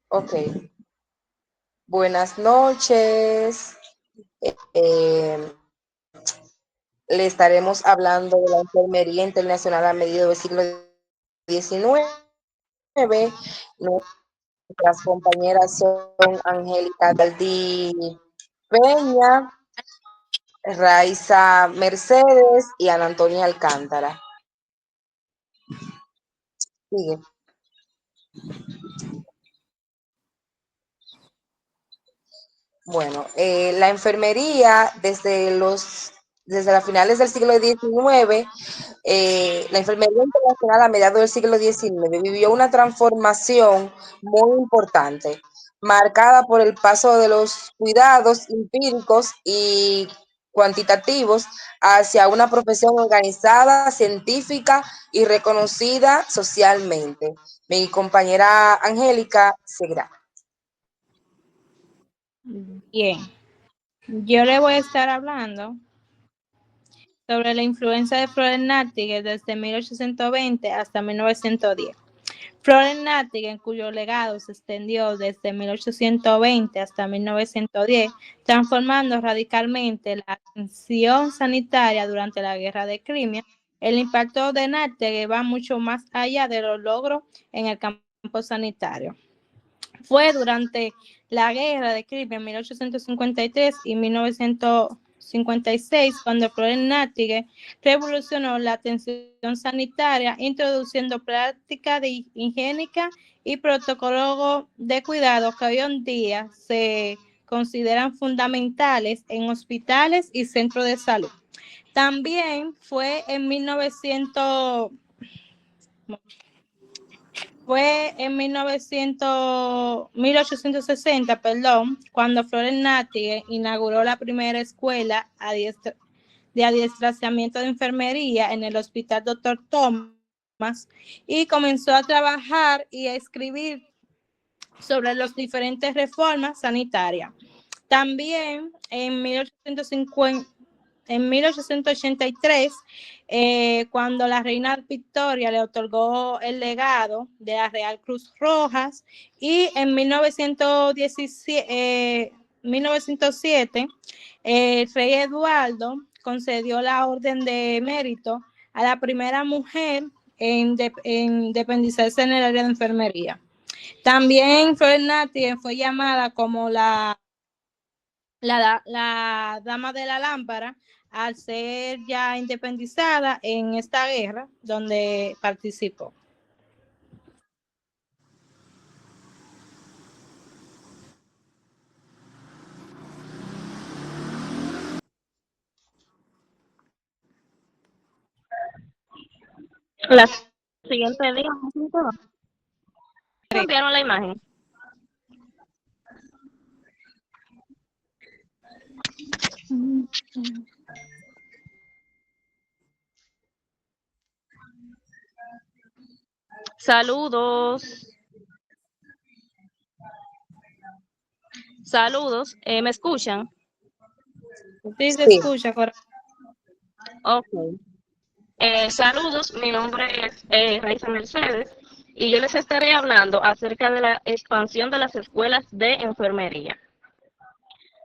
Ok, buenas noches. Eh, Le estaremos hablando de la enfermería internacional a mediados del siglo XIX. Nuestras compañeras son Angélica Galdí Peña, Raiza Mercedes y Ana Antonia Alcántara. Sigue. Bueno, la enfermería desde las finales del siglo XIX, la enfermería internacional a mediados del siglo XIX vivió una transformación muy importante, marcada por el paso de los cuidados empíricos y cuantitativos hacia una profesión organizada, científica y reconocida socialmente. Mi compañera Angélica seguirá. Bien, yo le voy a estar hablando sobre la influencia de Florence Nightingale desde 1820 hasta 1910. Florence Nightingale, cuyo legado se extendió desde 1820 hasta 1910, transformando radicalmente la atención sanitaria durante la Guerra de Crimea. El impacto de Nightingale va mucho más allá de los logros en el campo sanitario. Fue durante la Guerra de Crimea en 1853 y 1956 cuando Florence Nightingale revolucionó la atención sanitaria, introduciendo prácticas de higiénica y protocolos de cuidado que hoy en día se consideran fundamentales en hospitales y centros de salud. También fue en 1860, cuando Florence Nightingale inauguró la primera escuela de adiestramiento de enfermería en el Hospital Dr. Thomas y comenzó a trabajar y a escribir sobre las diferentes reformas sanitarias. También en 1883, cuando la reina Victoria le otorgó el legado de la Real Cruz Rojas, y en 1907 el rey Eduardo concedió la Orden de Mérito a la primera mujer en independizarse en el área de enfermería. También Florence Nightingale fue llamada como la dama de la lámpara al ser ya independizada en esta guerra donde participó. La siguiente día, enviaron la imagen. Saludos. Saludos. ¿Me escuchan? Sí, se escucha, correcto. Ok. Saludos, mi nombre es Raiza Mercedes y yo les estaré hablando acerca de la expansión de las escuelas de enfermería.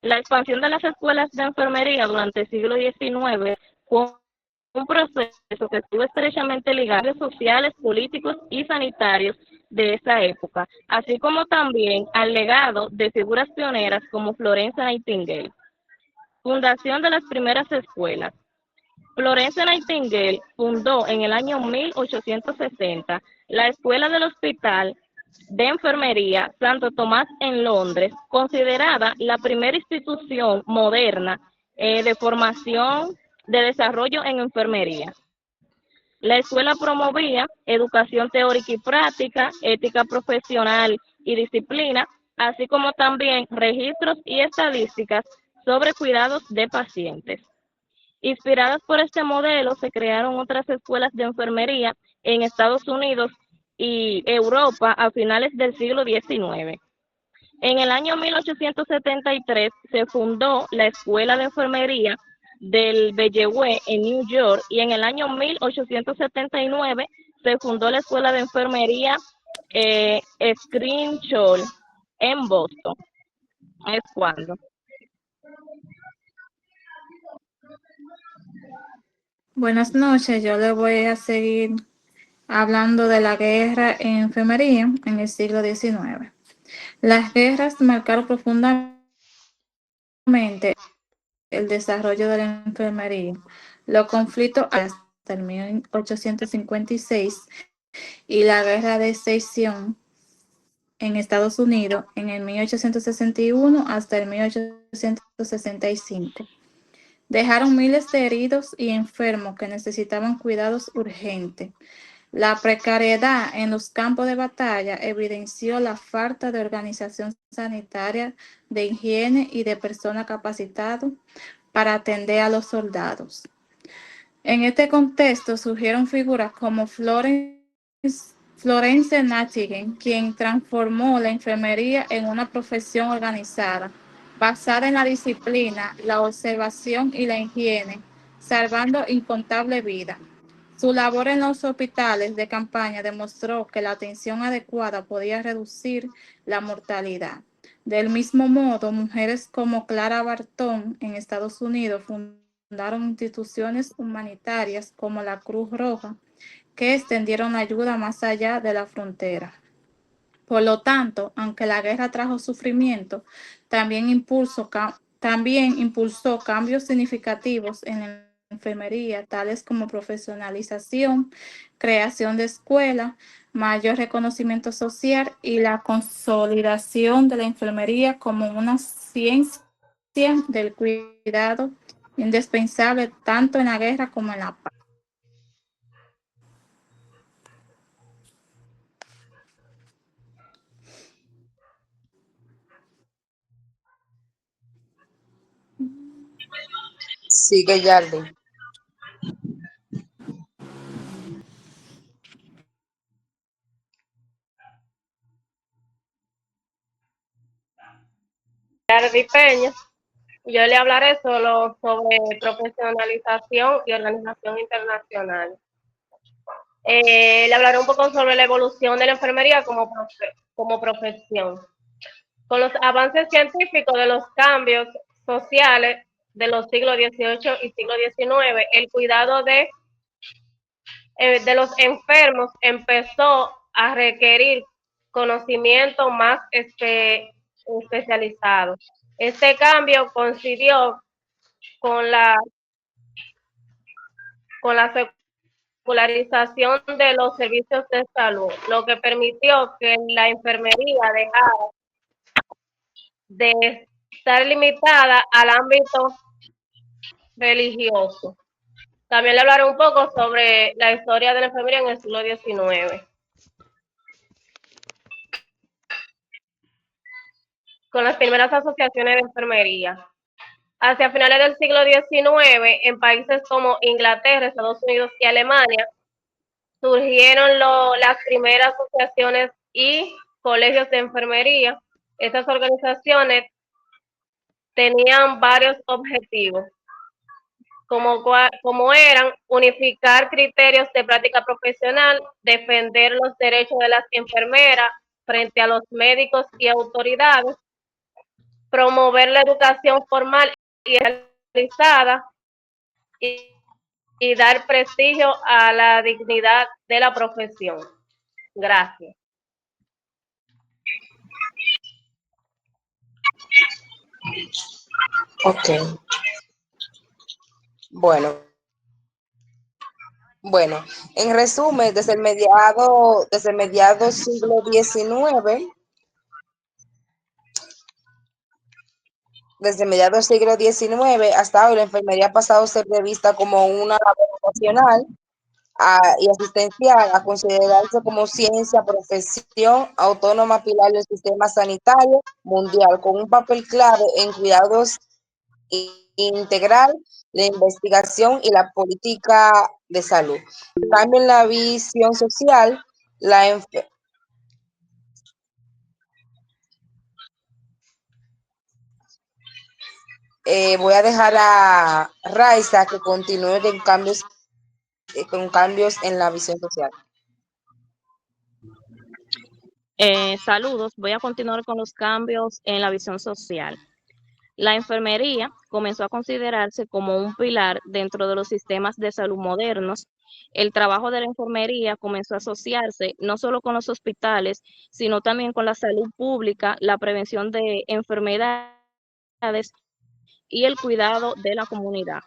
La expansión de las escuelas de enfermería durante el siglo XIX fue un proceso que estuvo estrechamente ligado a los sociales, políticos y sanitarios de esa época, así como también al legado de figuras pioneras como Florence Nightingale. Fundación de las primeras escuelas. Florence Nightingale fundó en el año 1860 la Escuela del Hospital de Enfermería Santo Tomás en Londres, considerada la primera institución moderna de formación de desarrollo en enfermería. La escuela promovía educación teórica y práctica, ética profesional y disciplina, así como también registros y estadísticas sobre cuidados de pacientes. Inspiradas por este modelo, se crearon otras escuelas de enfermería en Estados Unidos y Europa a finales del siglo XIX. En el año 1873 se fundó la Escuela de Enfermería del Bellevue en New York y en el año 1879 se fundó la Escuela de Enfermería Scrimshaw en Boston. ¿Es cuándo? Buenas noches, yo le voy a seguir hablando de la guerra en enfermería en el siglo XIX. Las guerras marcaron profundamente el desarrollo de la enfermería. Los conflictos hasta el 1856 y la guerra de secesión en Estados Unidos en el 1861 hasta el 1865. Dejaron miles de heridos y enfermos que necesitaban cuidados urgentes. La precariedad en los campos de batalla evidenció la falta de organización sanitaria, de higiene y de personas capacitadas para atender a los soldados. En este contexto surgieron figuras como Florence Nightingale, quien transformó la enfermería en una profesión organizada, basada en la disciplina, la observación y la higiene, salvando incontables vidas. Su labor en los hospitales de campaña demostró que la atención adecuada podía reducir la mortalidad. Del mismo modo, mujeres como Clara Barton en Estados Unidos fundaron instituciones humanitarias como la Cruz Roja, que extendieron ayuda más allá de la frontera. Por lo tanto, aunque la guerra trajo sufrimiento, también impulsó cambios significativos en la enfermería, tales como profesionalización, creación de escuelas, mayor reconocimiento social y la consolidación de la enfermería como una ciencia del cuidado indispensable tanto en la guerra como en la paz. Sigue, Yardi. Yardi Peña. Yo le hablaré solo sobre profesionalización y organización internacional. Le hablaré un poco sobre la evolución de la enfermería como profesión. Con los avances científicos de los cambios sociales de los siglos XVIII y siglo XIX, el cuidado de los enfermos empezó a requerir conocimiento más especializado. Este cambio coincidió con la secularización de los servicios de salud, lo que permitió que la enfermería dejara de estar limitada al ámbito religioso. También le hablaré un poco sobre la historia de la enfermería en el siglo XIX. Con las primeras asociaciones de enfermería. Hacia finales del siglo XIX, en países como Inglaterra, Estados Unidos y Alemania, surgieron las primeras asociaciones y colegios de enfermería. Estas organizaciones tenían varios objetivos, como eran unificar criterios de práctica profesional, defender los derechos de las enfermeras frente a los médicos y autoridades, promover la educación formal y realizada y dar prestigio a la dignidad de la profesión. Gracias. Ok. Bueno, bueno, en resumen, desde el mediado siglo XIX, desde mediados del siglo XIX hasta hoy, la enfermería ha pasado a ser vista como una labor vocacional y asistencial, a considerarse como ciencia, profesión autónoma, pilar del sistema sanitario mundial, con un papel clave en cuidados integral, la investigación y la política de salud. También la visión social, la voy a dejar a Raiza que continúe con cambios en la visión social. Saludos, voy a continuar con los cambios en la visión social. La enfermería comenzó a considerarse como un pilar dentro de los sistemas de salud modernos. El trabajo de la enfermería comenzó a asociarse no solo con los hospitales, sino también con la salud pública, la prevención de enfermedades y el cuidado de la comunidad.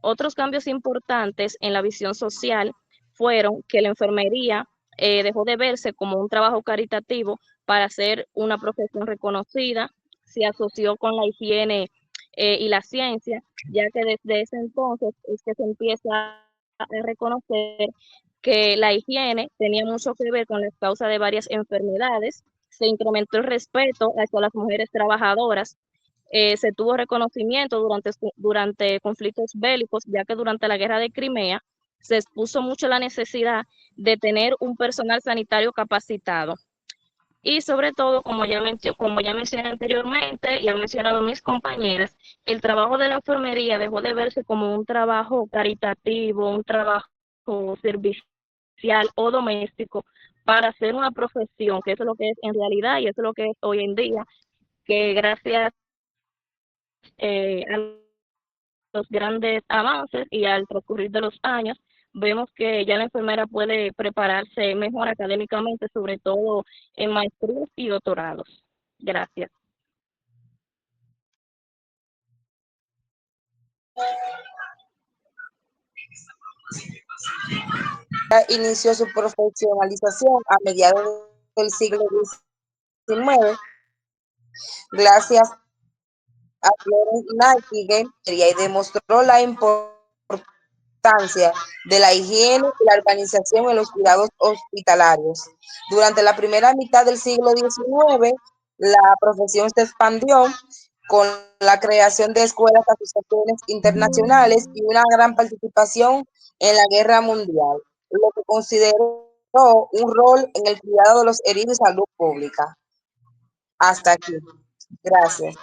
Otros cambios importantes en la visión social fueron que la enfermería dejó de verse como un trabajo caritativo para ser una profesión reconocida, se asoció con la higiene y la ciencia, ya que desde ese entonces es que se empieza a reconocer que la higiene tenía mucho que ver con la causa de varias enfermedades, se incrementó el respeto hacia las mujeres trabajadoras, se tuvo reconocimiento durante conflictos bélicos, ya que durante la guerra de Crimea se expuso mucho la necesidad de tener un personal sanitario capacitado. Y sobre todo, como ya mencioné anteriormente y han mencionado mis compañeras, el trabajo de la enfermería dejó de verse como un trabajo caritativo, un trabajo servicial o doméstico, para ser una profesión, que eso es lo que es en realidad y eso es lo que es hoy en día, que gracias a los grandes avances y al transcurrir de los años, vemos que ya la enfermera puede prepararse mejor académicamente, sobre todo en maestrías y doctorados. Gracias. Inició su profesionalización a mediados del siglo XIX, gracias a Florence Nightingale, y demostró la importancia de la higiene y la organización en los cuidados hospitalarios. Durante la primera mitad del siglo XIX, la profesión se expandió con la creación de escuelas, asociaciones internacionales y una gran participación en la guerra mundial, lo que consideró un rol en el cuidado de los heridos y salud pública. Hasta aquí. Gracias.